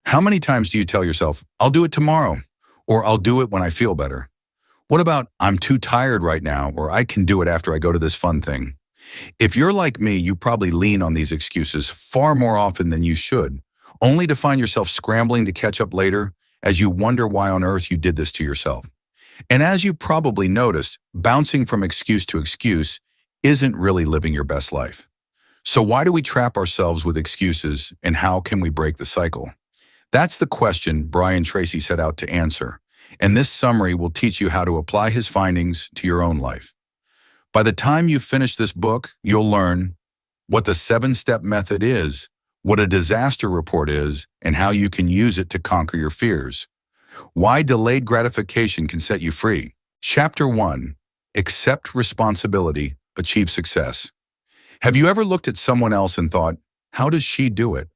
How many times do you tell yourself, I'll do it tomorrow, or I'll do it when I feel better? What about, I'm too tired right now, or I can do it after I go to this fun thing? If you're like me, you probably lean on these excuses far more often than you should, only to find yourself scrambling to catch up later as you wonder why on earth you did this to yourself. And as you probably noticed, bouncing from excuse to excuse isn't really living your best life. So why do we trap ourselves with excuses, and how can we break the cycle? That's the question Brian Tracy set out to answer, and this summary will teach you how to apply his findings to your own life. By the time you finish this book, you'll learn what the 7-step method is, what a disaster report is, and how you can use it to conquer your fears. Why delayed gratification can set you free. Chapter 1. Accept responsibility, achieve success. Have you ever looked at someone else and thought, how does she do it?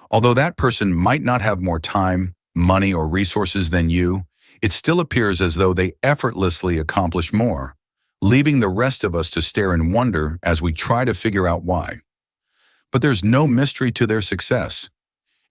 Although that person might not have more time, money, or resources than you, it still appears as though they effortlessly accomplish more, leaving the rest of us to stare in wonder as we try to figure out why. But there's no mystery to their success.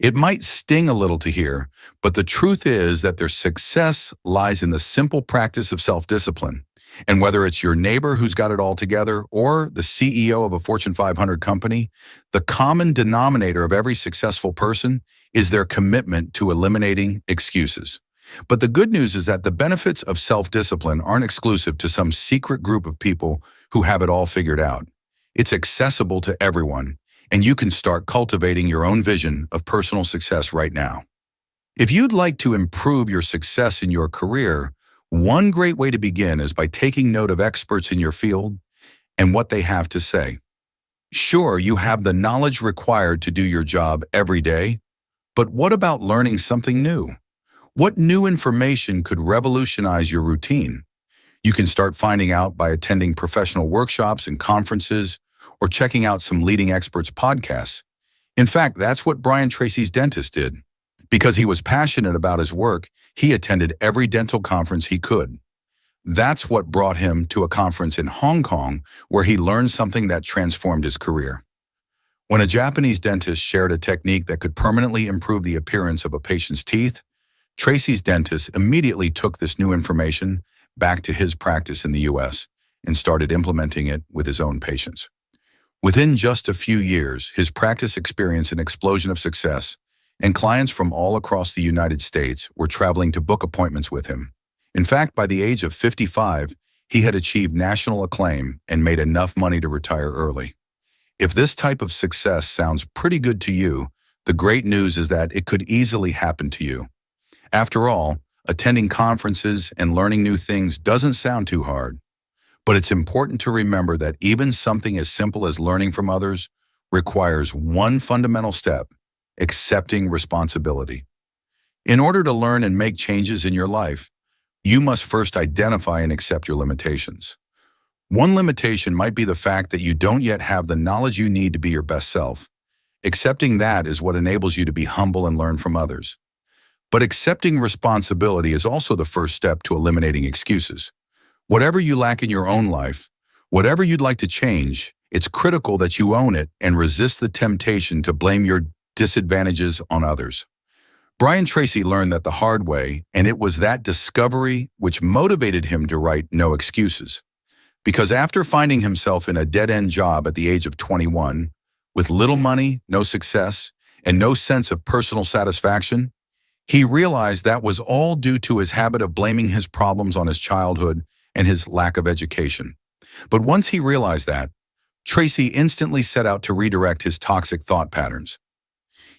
It might sting a little to hear, but the truth is that their success lies in the simple practice of self-discipline. And whether it's your neighbor who's got it all together or the CEO of a Fortune 500 company, the common denominator of every successful person is their commitment to eliminating excuses. But the good news is that the benefits of self-discipline aren't exclusive to some secret group of people who have it all figured out. It's accessible to everyone, and you can start cultivating your own vision of personal success right now. If you'd like to improve your success in your career, one great way to begin is by taking note of experts in your field and what they have to say. Sure, you have the knowledge required to do your job every day, but what about learning something new? What new information could revolutionize your routine? You can start finding out by attending professional workshops and conferences or checking out some leading experts' podcasts. In fact, that's what Brian Tracy's dentist did. Because he was passionate about his work, he attended every dental conference he could. That's what brought him to a conference in Hong Kong where he learned something that transformed his career. When a Japanese dentist shared a technique that could permanently improve the appearance of a patient's teeth, Tracy's dentist immediately took this new information back to his practice in the US and started implementing it with his own patients. Within just a few years, his practice experienced an explosion of success, and clients from all across the United States were traveling to book appointments with him. In fact, by the age of 55, he had achieved national acclaim and made enough money to retire early. If this type of success sounds pretty good to you, the great news is that it could easily happen to you. After all, attending conferences and learning new things doesn't sound too hard. But it's important to remember that even something as simple as learning from others requires one fundamental step: accepting responsibility. In order to learn and make changes in your life, you must first identify and accept your limitations. One limitation might be the fact that you don't yet have the knowledge you need to be your best self. Accepting that is what enables you to be humble and learn from others. But accepting responsibility is also the first step to eliminating excuses. Whatever you lack in your own life, whatever you'd like to change, it's critical that you own it and resist the temptation to blame your disadvantages on others. Brian Tracy learned that the hard way, and it was that discovery which motivated him to write No Excuses. Because after finding himself in a dead-end job at the age of 21, with little money, no success, and no sense of personal satisfaction, he realized that was all due to his habit of blaming his problems on his childhood and his lack of education. But once he realized that, Tracy instantly set out to redirect his toxic thought patterns.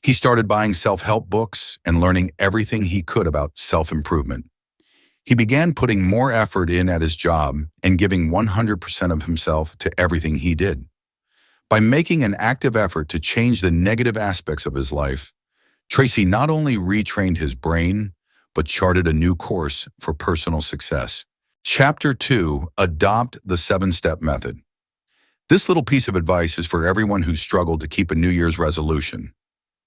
He started buying self-help books and learning everything he could about self-improvement. He began putting more effort in at his job and giving 100% of himself to everything he did. By making an active effort to change the negative aspects of his life, Tracy not only retrained his brain, but charted a new course for personal success. Chapter 2. Adopt the 7-step method. This little piece of advice is for everyone who's struggled to keep a New Year's resolution.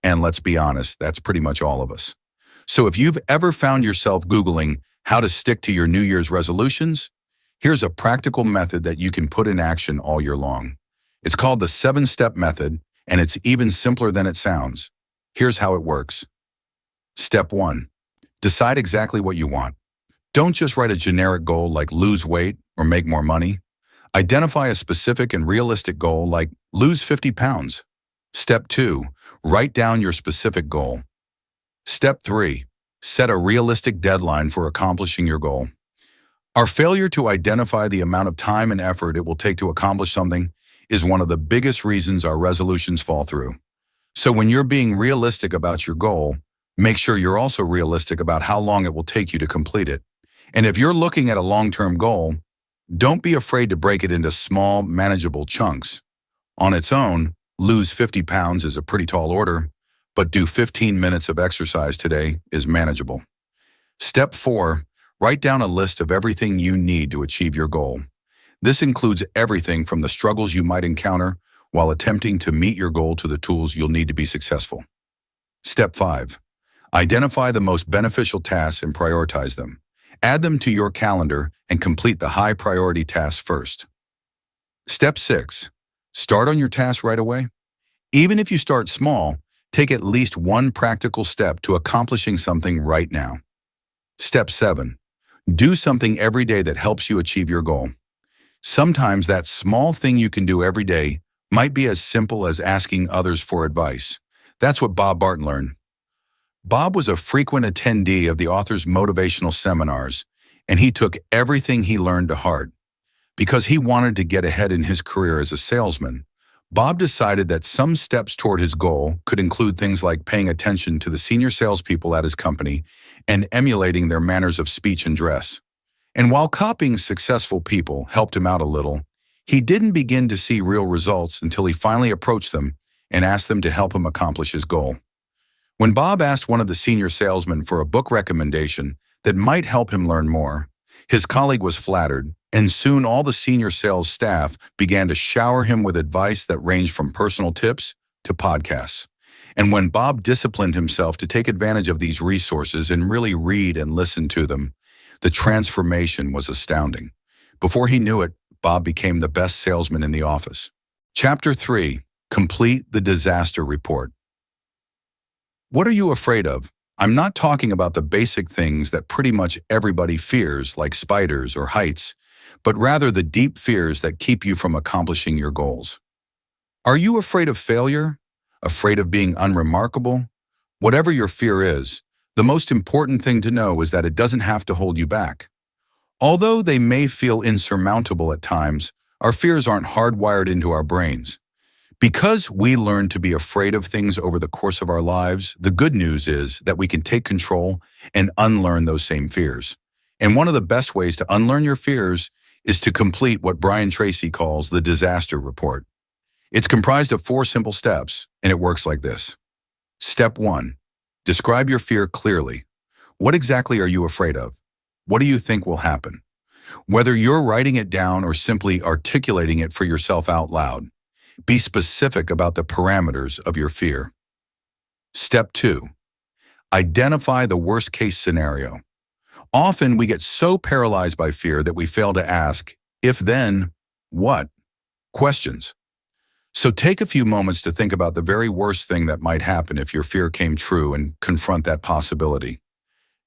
And let's be honest, that's pretty much all of us. So if you've ever found yourself Googling how to stick to your New Year's resolutions, here's a practical method that you can put in action all year long. It's called the 7-step method, and it's even simpler than it sounds. Here's how it works. Step 1. Decide exactly what you want. Don't just write a generic goal like lose weight or make more money. Identify a specific and realistic goal like lose 50 pounds. Step 2. Write down your specific goal. Step 3. Set a realistic deadline for accomplishing your goal. Our failure to identify the amount of time and effort it will take to accomplish something is one of the biggest reasons our resolutions fall through. So when you're being realistic about your goal, make sure you're also realistic about how long it will take you to complete it. And if you're looking at a long-term goal, don't be afraid to break it into small, manageable chunks. On its own, lose 50 pounds is a pretty tall order, but do 15 minutes of exercise today is manageable. Step 4. Write down a list of everything you need to achieve your goal. This includes everything from the struggles you might encounter while attempting to meet your goal to the tools you'll need to be successful. Step 5. Identify the most beneficial tasks and prioritize them. Add them to your calendar and complete the high-priority tasks first. Step 6. Start on your task right away. Even if you start small, take at least one practical step to accomplishing something right now. Step 7. Do something every day that helps you achieve your goal. Sometimes that small thing you can do every day might be as simple as asking others for advice. That's what Bob Barton learned. Bob was a frequent attendee of the author's motivational seminars, and he took everything he learned to heart. Because he wanted to get ahead in his career as a salesman, Bob decided that some steps toward his goal could include things like paying attention to the senior salespeople at his company and emulating their manners of speech and dress. And while copying successful people helped him out a little, he didn't begin to see real results until he finally approached them and asked them to help him accomplish his goal. When Bob asked one of the senior salesmen for a book recommendation that might help him learn more, his colleague was flattered, and soon all the senior sales staff began to shower him with advice that ranged from personal tips to podcasts. And when Bob disciplined himself to take advantage of these resources and really read and listen to them, the transformation was astounding. Before he knew it, Bob became the best salesman in the office. Chapter 3. Complete the disaster report. What are you afraid of? I'm not talking about the basic things that pretty much everybody fears, like spiders or heights, but rather the deep fears that keep you from accomplishing your goals. Are you afraid of failure? Afraid of being unremarkable? Whatever your fear is, the most important thing to know is that it doesn't have to hold you back. Although they may feel insurmountable at times, our fears aren't hardwired into our brains. Because we learn to be afraid of things over the course of our lives, the good news is that we can take control and unlearn those same fears. And one of the best ways to unlearn your fears is to complete what Brian Tracy calls the disaster report. It's comprised of 4 simple steps, and it works like this. Step 1. Describe your fear clearly. What exactly are you afraid of? What do you think will happen? Whether you're writing it down or simply articulating it for yourself out loud, be specific about the parameters of your fear. Step 2. Identify the worst-case scenario. Often we get so paralyzed by fear that we fail to ask, if then, what? Questions. So take a few moments to think about the very worst thing that might happen if your fear came true and confront that possibility.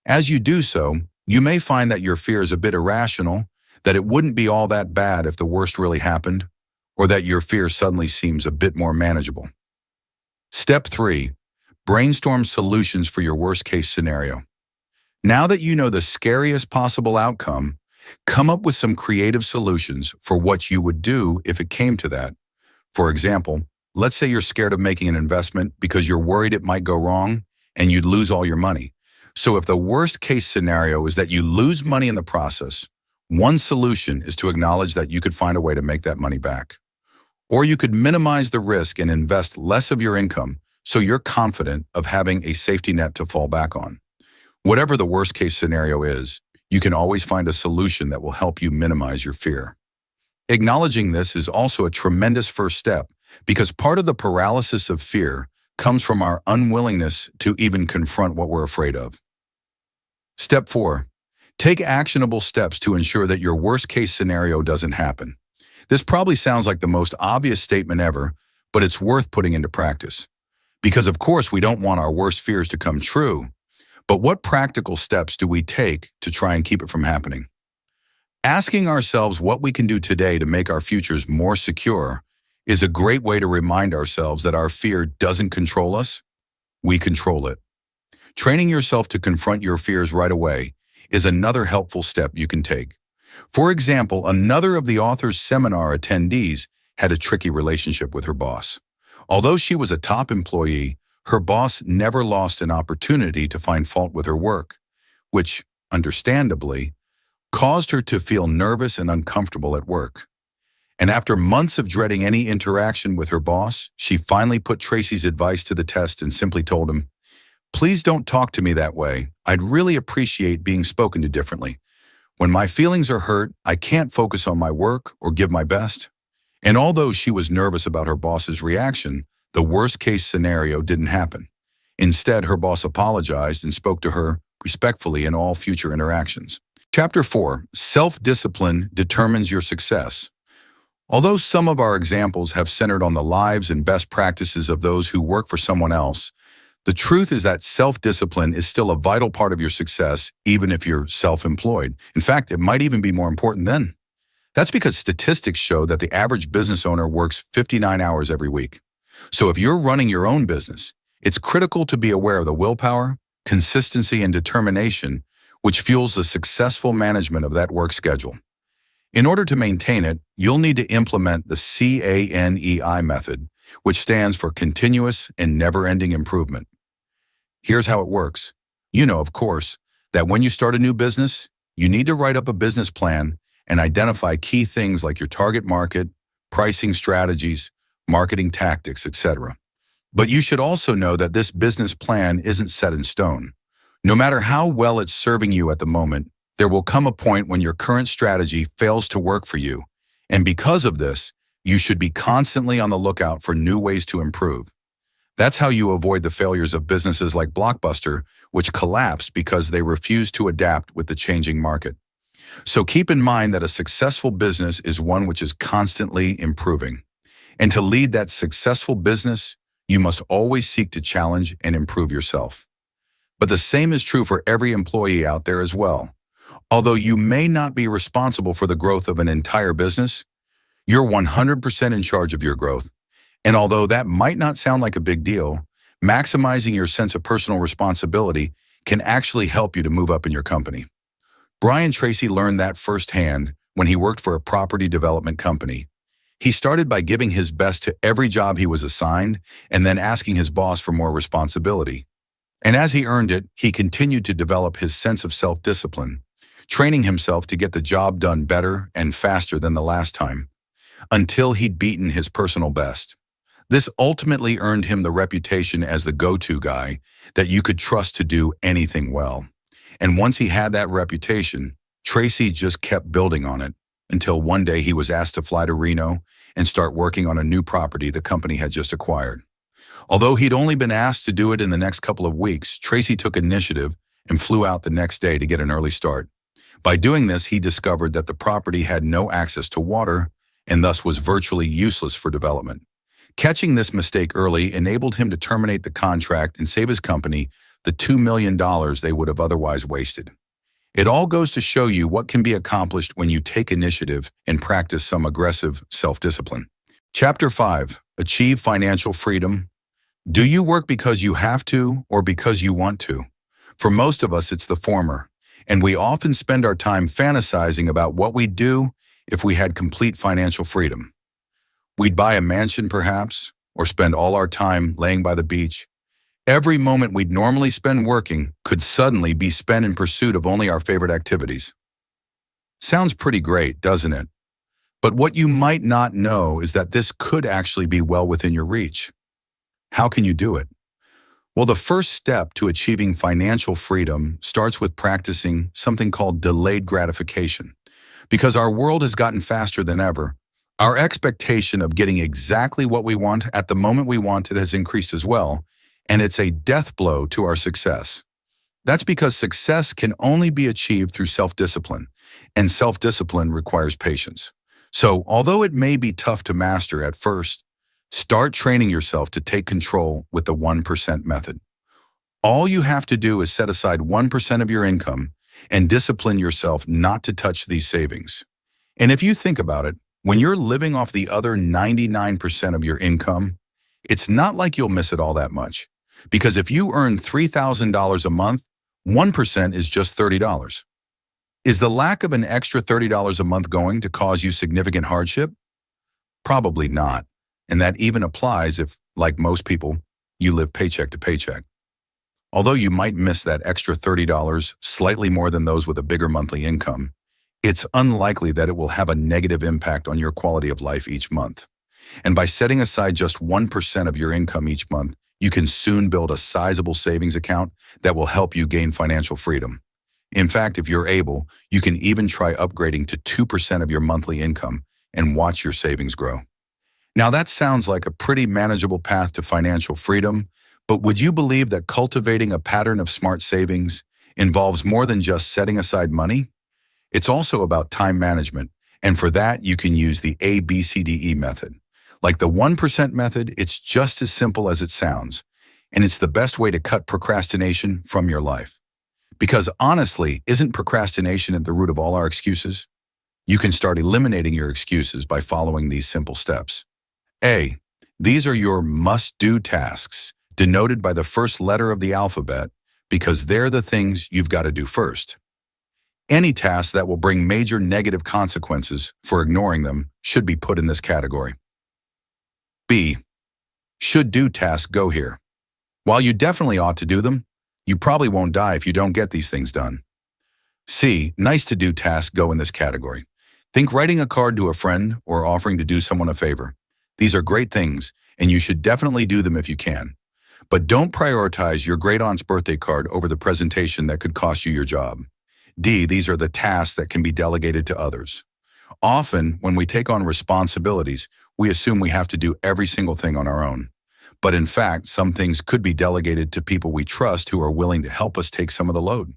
As you do so, you may find that your fear is a bit irrational, that it wouldn't be all that bad if the worst really happened, or that your fear suddenly seems a bit more manageable. Step 3. Brainstorm solutions for your worst-case scenario. Now that you know the scariest possible outcome, come up with some creative solutions for what you would do if it came to that. For example, let's say you're scared of making an investment because you're worried it might go wrong and you'd lose all your money. So if the worst-case scenario is that you lose money in the process, one solution is to acknowledge that you could find a way to make that money back. Or you could minimize the risk and invest less of your income so you're confident of having a safety net to fall back on. Whatever the worst-case scenario is, you can always find a solution that will help you minimize your fear. Acknowledging this is also a tremendous first step because part of the paralysis of fear comes from our unwillingness to even confront what we're afraid of. Step 4. Take actionable steps to ensure that your worst-case scenario doesn't happen. This probably sounds like the most obvious statement ever, but it's worth putting into practice. Because of course we don't want our worst fears to come true, But what practical steps do we take to try and keep it from happening? Asking ourselves what we can do today to make our futures more secure is a great way to remind ourselves that our fear doesn't control us, we control it. Training yourself to confront your fears right away is another helpful step you can take. For example, another of the author's seminar attendees had a tricky relationship with her boss. Although she was a top employee, her boss never lost an opportunity to find fault with her work, which, understandably, caused her to feel nervous and uncomfortable at work. And after months of dreading any interaction with her boss, she finally put Tracy's advice to the test and simply told him, "Please don't talk to me that way. I'd really appreciate being spoken to differently. When my feelings are hurt, I can't focus on my work or give my best." And although she was nervous about her boss's reaction, the worst-case scenario didn't happen. Instead, her boss apologized and spoke to her respectfully in all future interactions. Chapter 4. Self-discipline determines your success. Although some of our examples have centered on the lives and best practices of those who work for someone else, the truth is that self-discipline is still a vital part of your success, even if you're self-employed. In fact, it might even be more important then. That's because statistics show that the average business owner works 59 hours every week. So if you're running your own business, it's critical to be aware of the willpower, consistency, and determination which fuels the successful management of that work schedule. In order to maintain it, you'll need to implement the CANEI method, which stands for Continuous and Never-Ending Improvement. Here's how it works. You know, of course, that when you start a new business, you need to write up a business plan and identify key things like your target market, pricing strategies, marketing tactics, etc. But you should also know that this business plan isn't set in stone. No matter how well it's serving you at the moment, there will come a point when your current strategy fails to work for you. And because of this, you should be constantly on the lookout for new ways to improve. That's how you avoid the failures of businesses like Blockbuster, which collapsed because they refused to adapt with the changing market. So keep in mind that a successful business is one which is constantly improving. And to lead that successful business, you must always seek to challenge and improve yourself. But the same is true for every employee out there as well. Although you may not be responsible for the growth of an entire business, you're 100% in charge of your growth. And although that might not sound like a big deal, maximizing your sense of personal responsibility can actually help you to move up in your company. Brian Tracy learned that firsthand when he worked for a property development company. He started by giving his best to every job he was assigned and then asking his boss for more responsibility. And as he earned it, he continued to develop his sense of self-discipline, training himself to get the job done better and faster than the last time, until he'd beaten his personal best. This ultimately earned him the reputation as the go-to guy that you could trust to do anything well. And once he had that reputation, Tracy just kept building on it until one day he was asked to fly to Reno and start working on a new property the company had just acquired. Although he'd only been asked to do it in the next couple of weeks, Tracy took initiative and flew out the next day to get an early start. By doing this, he discovered that the property had no access to water and thus was virtually useless for development. Catching this mistake early enabled him to terminate the contract and save his company the $2 million they would have otherwise wasted. It all goes to show you what can be accomplished when you take initiative and practice some aggressive self-discipline. Chapter 5. Achieve Financial Freedom. Do you work because you have to or because you want to? For most of us, it's the former, and we often spend our time fantasizing about what we'd do if we had complete financial freedom. We'd buy a mansion, perhaps, or spend all our time laying by the beach. Every moment we'd normally spend working could suddenly be spent in pursuit of only our favorite activities. Sounds pretty great, doesn't it? But what you might not know is that this could actually be well within your reach. How can you do it? Well, the first step to achieving financial freedom starts with practicing something called delayed gratification. Because our world has gotten faster than ever, our expectation of getting exactly what we want at the moment we want it has increased as well, and it's a death blow to our success. That's because success can only be achieved through self-discipline, and self-discipline requires patience. So, although it may be tough to master at first, start training yourself to take control with the 1% method. All you have to do is set aside 1% of your income and discipline yourself not to touch these savings. And if you think about it, when you're living off the other 99% of your income, it's not like you'll miss it all that much. Because if you earn $3,000 a month, 1% is just $30. Is the lack of an extra $30 a month going to cause you significant hardship? Probably not. And that even applies if, like most people, you live paycheck to paycheck. Although you might miss that extra $30 slightly more than those with a bigger monthly income, it's unlikely that it will have a negative impact on your quality of life each month. And by setting aside just 1% of your income each month, you can soon build a sizable savings account that will help you gain financial freedom. In fact, if you're able, you can even try upgrading to 2% of your monthly income and watch your savings grow. Now that sounds like a pretty manageable path to financial freedom, but would you believe that cultivating a pattern of smart savings involves more than just setting aside money? It's also about time management, and for that you can use the ABCDE method. Like the 1% method, it's just as simple as it sounds, and it's the best way to cut procrastination from your life. Because honestly, isn't procrastination at the root of all our excuses? You can start eliminating your excuses by following these simple steps. A. These are your must-do tasks, denoted by the first letter of the alphabet, because they're the things you've got to do first. Any task that will bring major negative consequences for ignoring them should be put in this category. B. Should-do tasks go here. While you definitely ought to do them, you probably won't die if you don't get these things done. C. Nice-to-do tasks go in this category. Think writing a card to a friend or offering to do someone a favor. These are great things, and you should definitely do them if you can. But don't prioritize your great-aunt's birthday card over the presentation that could cost you your job. D. These are the tasks that can be delegated to others. Often, when we take on responsibilities, we assume we have to do every single thing on our own. But in fact, some things could be delegated to people we trust who are willing to help us take some of the load.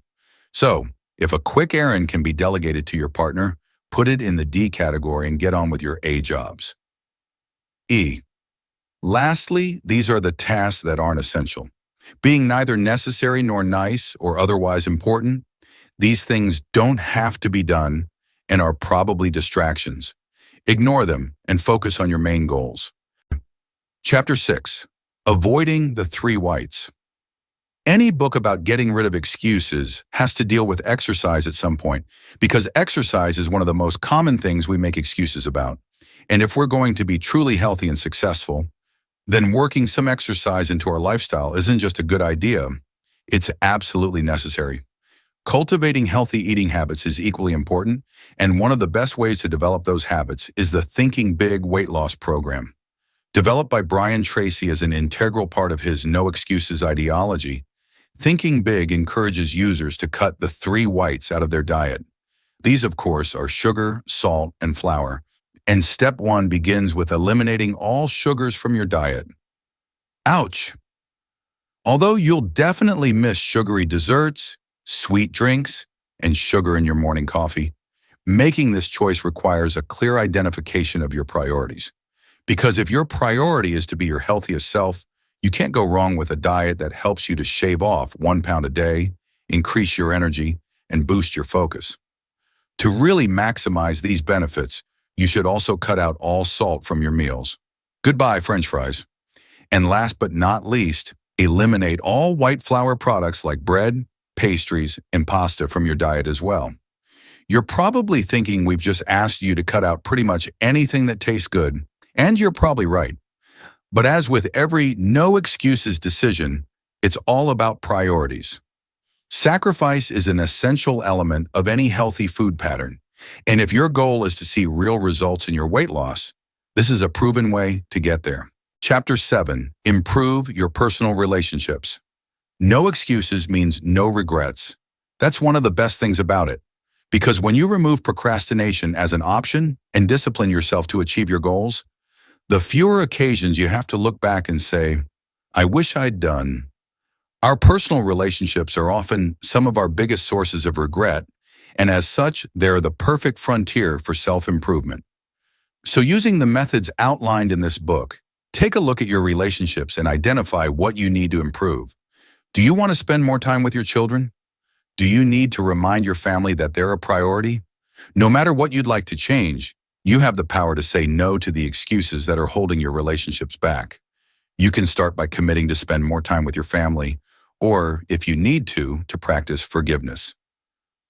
So, if a quick errand can be delegated to your partner, put it in the D category and get on with your A jobs. E. Lastly, these are the tasks that aren't essential. Being neither necessary nor nice or otherwise important, these things don't have to be done and are probably distractions. Ignore them and focus on your main goals. Chapter 6. Avoiding the three whites. Any book about getting rid of excuses has to deal with exercise at some point, because exercise is one of the most common things we make excuses about. And if we're going to be truly healthy and successful, then working some exercise into our lifestyle isn't just a good idea, it's absolutely necessary. Cultivating healthy eating habits is equally important, and one of the best ways to develop those habits is the Thinking Big weight loss program. Developed by Brian Tracy as an integral part of his No Excuses ideology, Thinking Big encourages users to cut the three whites out of their diet. These, of course, are sugar, salt, and flour. And step 1 begins with eliminating all sugars from your diet. Ouch! Although you'll definitely miss sugary desserts, sweet drinks, and sugar in your morning coffee, making this choice requires a clear identification of your priorities. Because if your priority is to be your healthiest self, you can't go wrong with a diet that helps you to shave off 1 pound a day, increase your energy, and boost your focus. To really maximize these benefits, you should also cut out all salt from your meals. Goodbye, French fries. And last but not least, eliminate all white flour products like bread, pastries, and pasta from your diet as well. You're probably thinking we've just asked you to cut out pretty much anything that tastes good, and you're probably right. But as with every no excuses decision, it's all about priorities. Sacrifice is an essential element of any healthy food pattern. And if your goal is to see real results in your weight loss, this is a proven way to get there. Chapter 7. Improve your personal relationships. No excuses means no regrets. That's one of the best things about it. Because when you remove procrastination as an option and discipline yourself to achieve your goals, the fewer occasions you have to look back and say, I wish I'd done. Our personal relationships are often some of our biggest sources of regret, and as such, they're the perfect frontier for self-improvement. So using the methods outlined in this book, take a look at your relationships and identify what you need to improve. Do you want to spend more time with your children? Do you need to remind your family that they're a priority? No matter what you'd like to change, you have the power to say no to the excuses that are holding your relationships back. You can start by committing to spend more time with your family, or, if you need to practice forgiveness.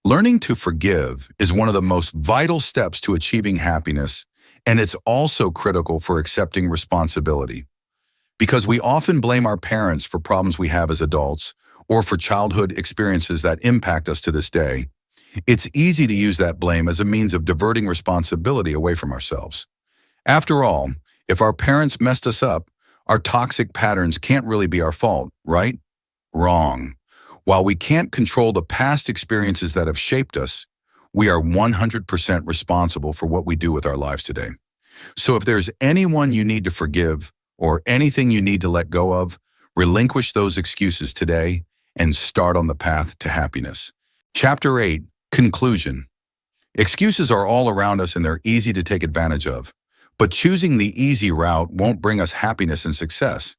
Learning to forgive is one of the most vital steps to achieving happiness, and it's also critical for accepting responsibility. Because we often blame our parents for problems we have as adults, or for childhood experiences that impact us to this day, it's easy to use that blame as a means of diverting responsibility away from ourselves. After all, if our parents messed us up, our toxic patterns can't really be our fault, right? Wrong. While we can't control the past experiences that have shaped us, we are 100% responsible for what we do with our lives today. So if there's anyone you need to forgive or anything you need to let go of, relinquish those excuses today and start on the path to happiness. Chapter 8, Conclusion. Excuses are all around us and they're easy to take advantage of. But choosing the easy route won't bring us happiness and success.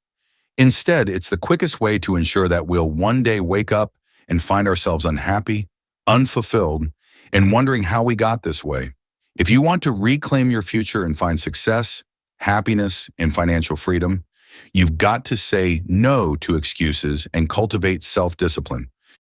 Instead, it's the quickest way to ensure that we'll one day wake up and find ourselves unhappy, unfulfilled, and wondering how we got this way. If you want to reclaim your future and find success, happiness, and financial freedom, you've got to say no to excuses and cultivate self-discipline.